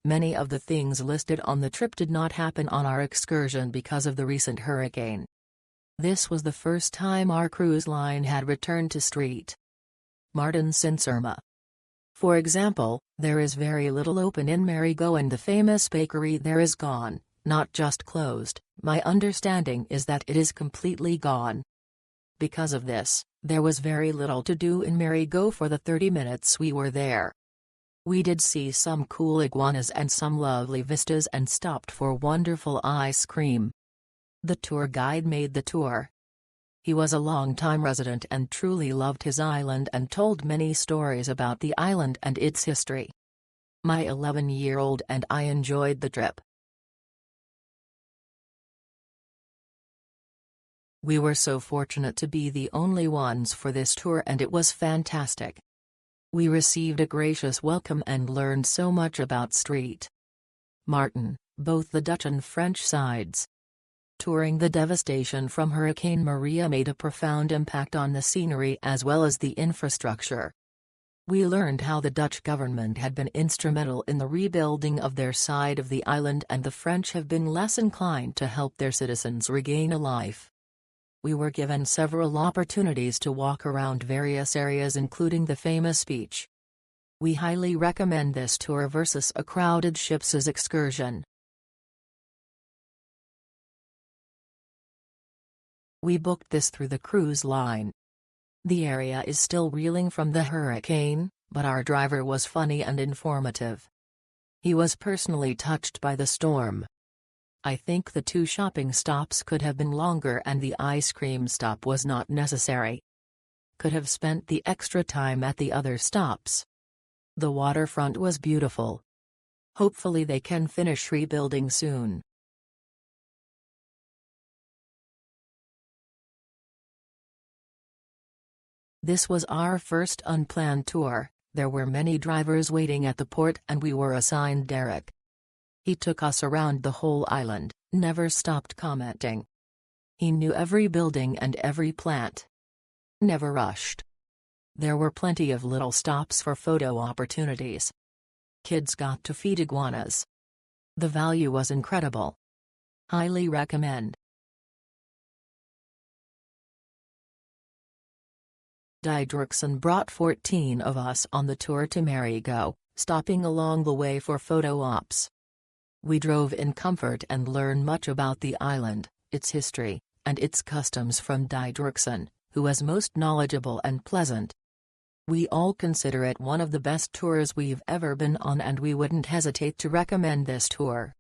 Many of the things listed on the trip did not happen on our excursion because of the recent hurricane. This was the first time our cruise line had returned to St Maarten since Irma. For example, there is very little open in Marigot and the famous bakery there is gone, not just closed. My understanding is that it is completely gone. Because of this, there was very little to do in Marigot for the 30 minutes we were there. We did see some cool iguanas and some lovely vistas and stopped for wonderful ice cream. The tour guide made the tour. He was a long-time resident and truly loved his island and told many stories about the island and its history. My 11-year-old and I enjoyed the trip. We were so fortunate to be the only ones for this tour and it was fantastic. We received a gracious welcome and learned so much about St Maarten, both the Dutch and French sides. Touring the devastation from Hurricane Maria made a profound impact on the scenery as well as the infrastructure. We learned how the Dutch government had been instrumental in the rebuilding of their side of the island and the French have been less inclined to help their citizens regain a life. We were given several opportunities to walk around various areas including the famous beach. We highly recommend this tour versus a crowded ship's excursion. We booked this through the cruise line. The area is still reeling from the hurricane, but our driver was funny and informative. He was personally touched by the storm. I think the 2 shopping stops could have been longer and the ice cream stop was not necessary. Could have spent the extra time at the other stops. The waterfront was beautiful. Hopefully they can finish rebuilding soon. This was our first unplanned tour. There were many drivers waiting at the port and we were assigned Derek. He took us around the whole island, never stopped commenting. He knew every building and every plant. Never rushed. There were plenty of little stops for photo opportunities. Kids got to feed iguanas. The value was incredible. Highly recommend. Didrikson brought 14 of us on the tour to Marigot, stopping along the way for photo ops. We drove in comfort and learned much about the island, its history, and its customs from Didrikson, who was most knowledgeable and pleasant. We all consider it one of the best tours we've ever been on and we wouldn't hesitate to recommend this tour.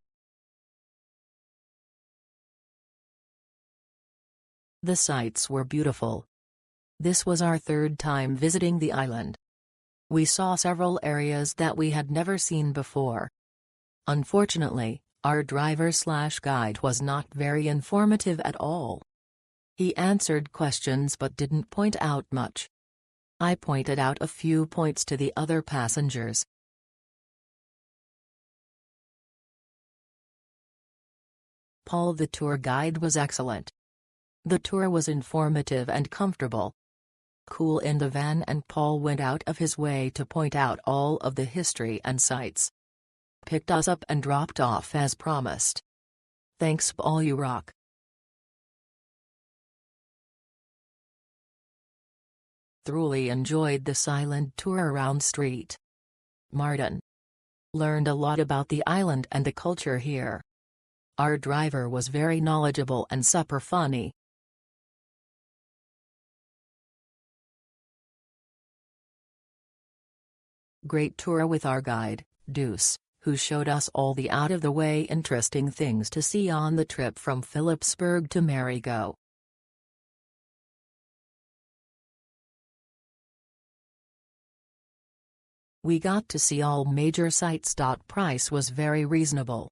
The sights were beautiful. This was our 3rd time visiting the island. We saw several areas that we had never seen before. Unfortunately, our driver/guide was not very informative at all. He answered questions but didn't point out much. I pointed out a few points to the other passengers. Paul the tour guide was excellent. The tour was informative and comfortable. Cool in the van and Paul went out of his way to point out all of the history and sights. Picked us up and dropped off as promised. Thanks Paul, you rock. Thoroughly enjoyed the silent tour around St Maarten. Learned a lot about the island and the culture here. Our driver was very knowledgeable and super funny. Great tour with our guide, Deuce, who showed us all the out-of-the-way interesting things to see on the trip from Philipsburg to Marigot. We got to see all major sites. Price was very reasonable.